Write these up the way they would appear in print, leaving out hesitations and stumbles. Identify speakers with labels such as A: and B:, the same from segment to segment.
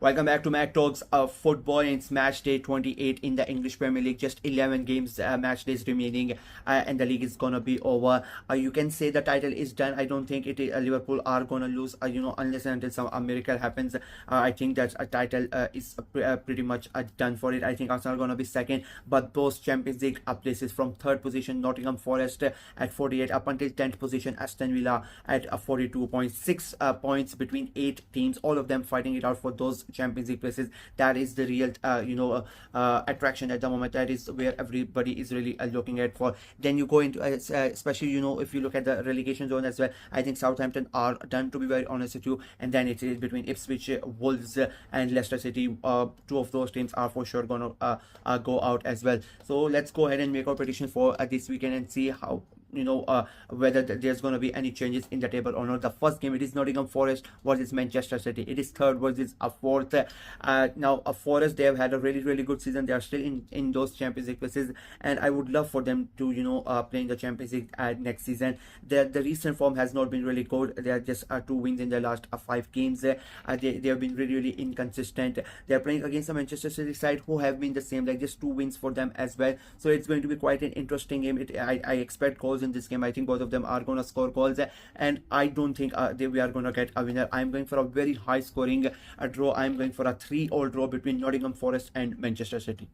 A: Welcome back to Mac Talks of Football. It's match day 28 in the English Premier League. Just 11 games, match days remaining, and the league is gonna be over. You can say the title is done. I don't think Liverpool are gonna lose. Unless and until some miracle happens. I think that a title is pretty much done for it. I think Arsenal are gonna be second, but those Champions League places from third position, Nottingham Forest at 48 up until 10th position, Aston Villa at 42.6 points between 8 teams. All of them fighting it out for those Champions League places. That is the real attraction at the moment. That is where everybody is really looking at for. Then you go into especially if you look at the relegation zone as well. I think Southampton are done, to be very honest with you, and then it is between Ipswich, Wolves and Leicester City. Two of those teams are for sure gonna go out as well. So let's go ahead and make our prediction for this weekend and see how whether there's going to be any changes in the table or not. The first game, it is Nottingham Forest versus Manchester City. It is third versus a fourth. Now a Forest, they have had a really good season. They are still in those Champions League places, and I would love for them to play in the Champions League next season. The recent form has not been really good. They are just 2 wins in their last 5 games. They have been really inconsistent. They are playing against the Manchester City side who have been the same, like just 2 wins for them as well. So it's going to be quite an interesting game. I expect goals in this game. I think both of them are going to score goals, and I don't think we are going to get a winner. I'm going for a very high scoring draw. I'm going for a 3-all draw between Nottingham Forest and Manchester City.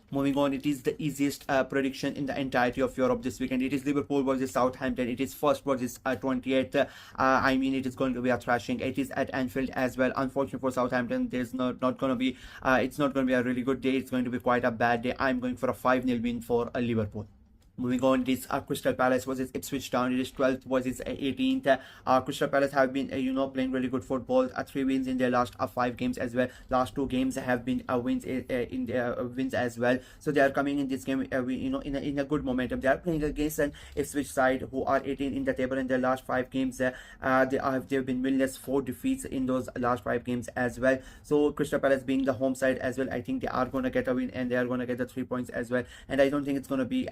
A: Moving on, it is the easiest prediction in the entirety of Europe this weekend. It is Liverpool versus Southampton. It is first versus 28th. I mean, it is going to be a thrashing. It is at Anfield as well. Unfortunately for Southampton, there's not going to be. It's not going to be a really good day. It's going to be quite a bad day. I'm going for a 5-0 win for Liverpool. Moving on, it is Crystal Palace versus Ipswich Town. It is 12th versus 18th. Crystal Palace have been, playing really good football. 3 wins in their last 5 games as well. Last 2 games have been wins in their wins as well. So they are coming in this game, in a good momentum. They are playing against an Ipswich side who are 18 in the table in their last 5 games. They've been winless, 4 defeats in those last 5 games as well. So Crystal Palace being the home side as well, I think they are going to get a win and they are going to get the 3 points as well. And I don't think it's going to be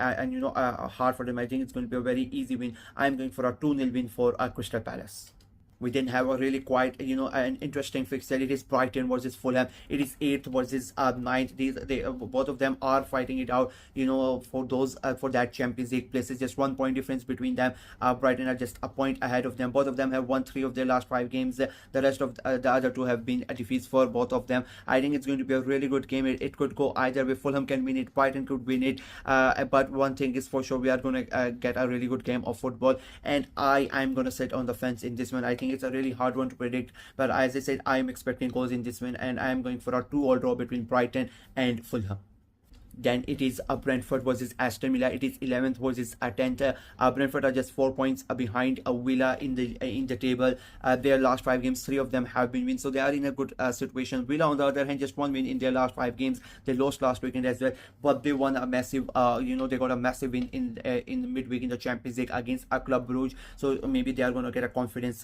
A: hard for them. I think it's going to be a very easy win. I'm going for a 2-0 win for Crystal Palace. We then have a really quite an interesting fixture. It is Brighton versus Fulham. It is 8th versus 9th. Both of them are fighting it out for those for that Champions League places. Just 1 point difference between them. Brighton are just a point ahead of them. Both of them have won 3 of their last 5 games. The rest of the other 2 have been defeats for both of them. I think it's going to be a really good game. It could go either way. Fulham can win it, Brighton could win it, but one thing is for sure, we are going to get a really good game of football, and I'm going to sit on the fence in this one. I think it's a really hard one to predict, but as I said, I am expecting goals in this one, and I am going for a 2-all draw between Brighton and Fulham. Then it is Brentford versus Aston Villa. It is 11th versus 10th. Brentford are just 4 points behind Villa in the table. Their last 5 games, 3 of them have been wins, so they are in a good situation. Villa, on the other hand, just 1 win in their last 5 games. They lost last weekend as well, but they won a massive. They got a massive win in the midweek in the Champions League against Club Brugge. So maybe they are going to get a confidence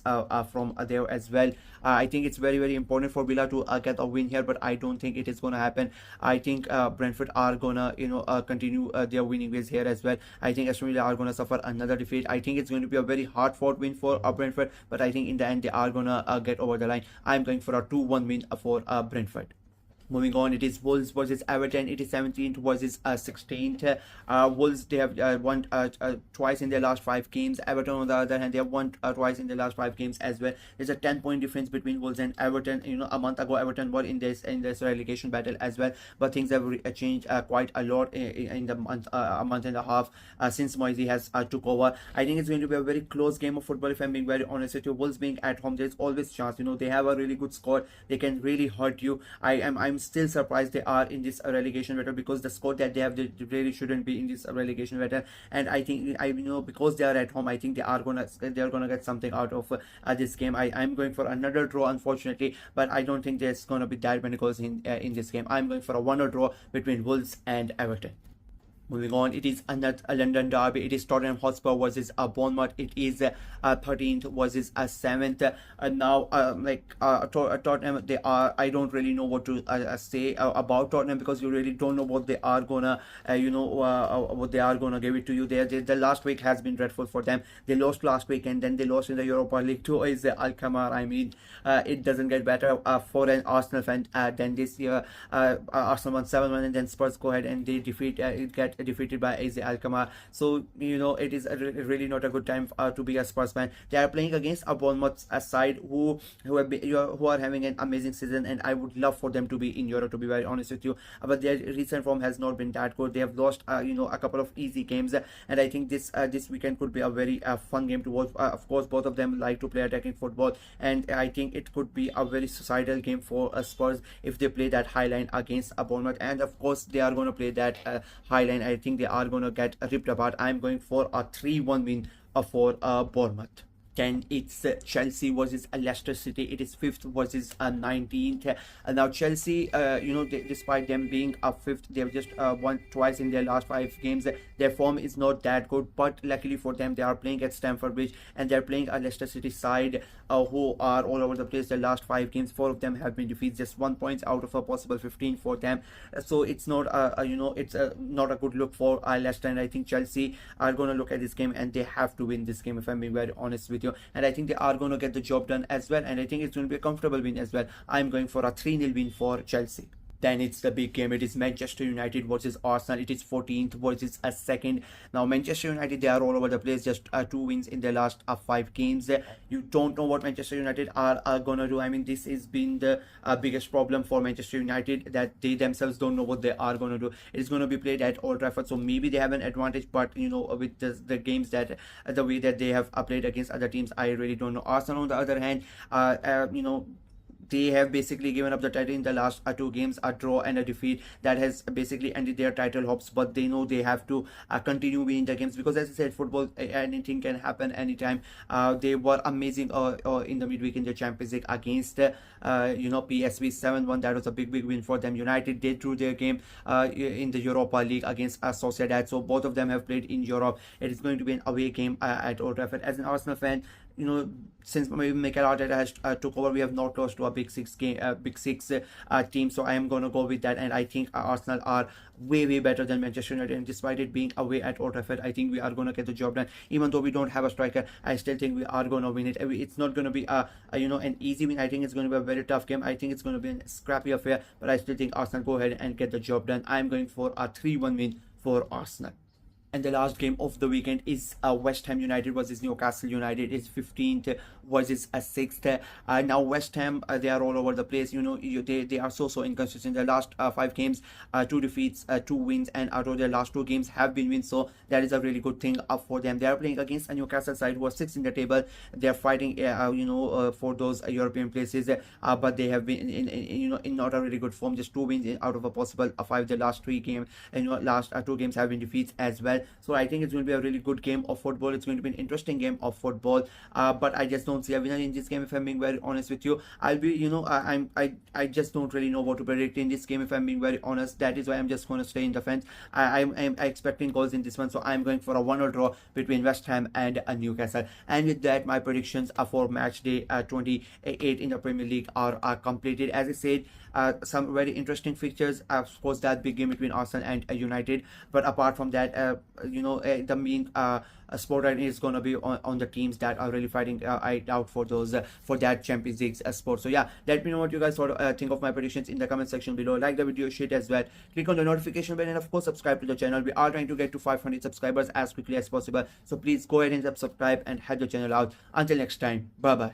A: from there as well. I think it's very important for Villa to get a win here, but I don't think it is going to happen. I think Brentford are gonna continue their winning ways here as well. I think Aston Villa are gonna suffer another defeat. I think it's going to be a very hard fought win for Brentford, but I think in the end they are gonna get over the line. I'm going for a 2-1 win for Brentford. Moving on, it is Wolves versus Everton. It is 17th versus 16th. Wolves, they have won twice in their last 5 games. Everton, on the other hand, they have won twice in their last 5 games as well. There's a 10-point difference between Wolves and Everton. A month ago, Everton were in this relegation battle as well, but things have changed quite a lot in the a month and a half since Moisey has took over. I think it's going to be a very close game of football, if I'm being very honest with you. Wolves being at home, there's always chance. They have a really good squad. They can really hurt you. I'm still surprised they are in this relegation battle, because the squad that they have, they really shouldn't be in this relegation battle. And I think because they are at home, I think they are gonna get something out of this game. I'm going for another draw, unfortunately, but I don't think there's gonna be that many goals in this game. I'm going for a 1-0 draw between Wolves and Everton. Moving on, it is another a London derby. It is Tottenham Hotspur versus Bournemouth. It is 13th versus 7th. Now, Tottenham, they are. I don't really know what to say about Tottenham, because you really don't know what they are gonna, what they are gonna give it to you. The last week has been dreadful for them. They lost last week, and then they lost in the Europa League to is Alkmaar. I mean, it doesn't get better for an Arsenal fan than this year. Arsenal won 7-1, and then Spurs go ahead and they get defeated by AZ Alkmaar. So it is really not a good time to be a Spurs fan. They are playing against a Bournemouth side who are having an amazing season, and I would love for them to be in Europe, to be very honest with you. But their recent form has not been that good. They have lost a couple of easy games, and I think this weekend could be a very fun game to watch. Of course, both of them like to play attacking football, and I think it could be a very suicidal game for Spurs if they play that high line against a Bournemouth. And of course, they are going to play that high line. I think they are going to get ripped apart. I'm going for a 3-1 win for Bournemouth. Then it's Chelsea versus Leicester City. It is 5th versus 19th. Now Chelsea, despite them being a 5th, they've just won twice in their last 5 games. Their form is not that good, but luckily for them, they are playing at Stamford Bridge, and they're playing a Leicester City side who are all over the place. The last 5 games, 4 of them have been defeats, just 1 point out of a possible 15 for them. So it's not not a good look for Leicester, and I think Chelsea are going to look at this game and they have to win this game, if I'm being very honest with you. And I think they are going to get the job done as well, and I think it's going to be a comfortable win as well. I'm going for a 3-0 win for Chelsea. Then it's the big game. It is Manchester United versus Arsenal. It is 14th versus a 2nd. Now Manchester United, they are all over the place. Just 2 wins in their last 5 games. You don't know what Manchester United are gonna do. I mean, this has been the biggest problem for Manchester United, that they themselves don't know what they are gonna do. It is gonna be played at Old Trafford, so maybe they have an advantage. But with the games that the way that they have played against other teams, I really don't know. Arsenal, on the other hand, they have basically given up the title in the last 2 games, a draw and a defeat that has basically ended their title hopes. But they know they have to continue winning the games, because as I said, football, anything can happen anytime. They were amazing in the midweek in the Champions League against PSV 7-1. That was a big win for them. United, they drew their game in the Europa League against Sociedad. So both of them have played in Europe. It is going to be an away game at Old Trafford. As an Arsenal fan, since Mikel Arteta has took over, we have not lost to a big six team. So I am going to go with that, and I think Arsenal are way better than Manchester United. And despite it being away at Old Trafford, I think we are going to get the job done. Even though we don't have a striker, I still think we are going to win it. It's not going to be an easy win. I think it's going to be a very tough game. I think it's going to be a scrappy affair, but I still think Arsenal go ahead and get the job done. I'm going for a 3-1 win for Arsenal. And the last game of the weekend is West Ham United versus Newcastle United. It's 15th versus 6th. Now West Ham, they are all over the place. They are so inconsistent. The last 5 games, 2 defeats, 2 wins, and out of their last 2 games have been wins. So that is a really good thing for them. They are playing against a Newcastle side who are 6th in the table. They are fighting, for those European places, but they have been in not a really good form. Just 2 wins out of a possible 5. The last 3 games, last 2 games have been defeats as well. So I think it's going to be a really good game of football. It's going to be an interesting game of football. But I just don't see a winner in this game, if I'm being very honest with you. I'll be, I just don't really know what to predict in this game, if I'm being very honest. That is why I'm just going to stay in the fence. I'm expecting goals in this one, so I'm going for a 1-1 draw between West Ham and Newcastle. And with that, my predictions for match day 28 in the Premier League are completed. As I said, some very interesting fixtures. Of course, that big game between Arsenal and United. But apart from that, the main spotlight is going to be on the teams that are really fighting out for those for that Champions League sport. So yeah, let me know what you guys think of my predictions in the comment section below. Like the video, share it as well. Click on the notification bell, and of course subscribe to the channel. We are trying to get to 500 subscribers as quickly as possible. So please go ahead and subscribe and help the channel out. Until next time, bye bye.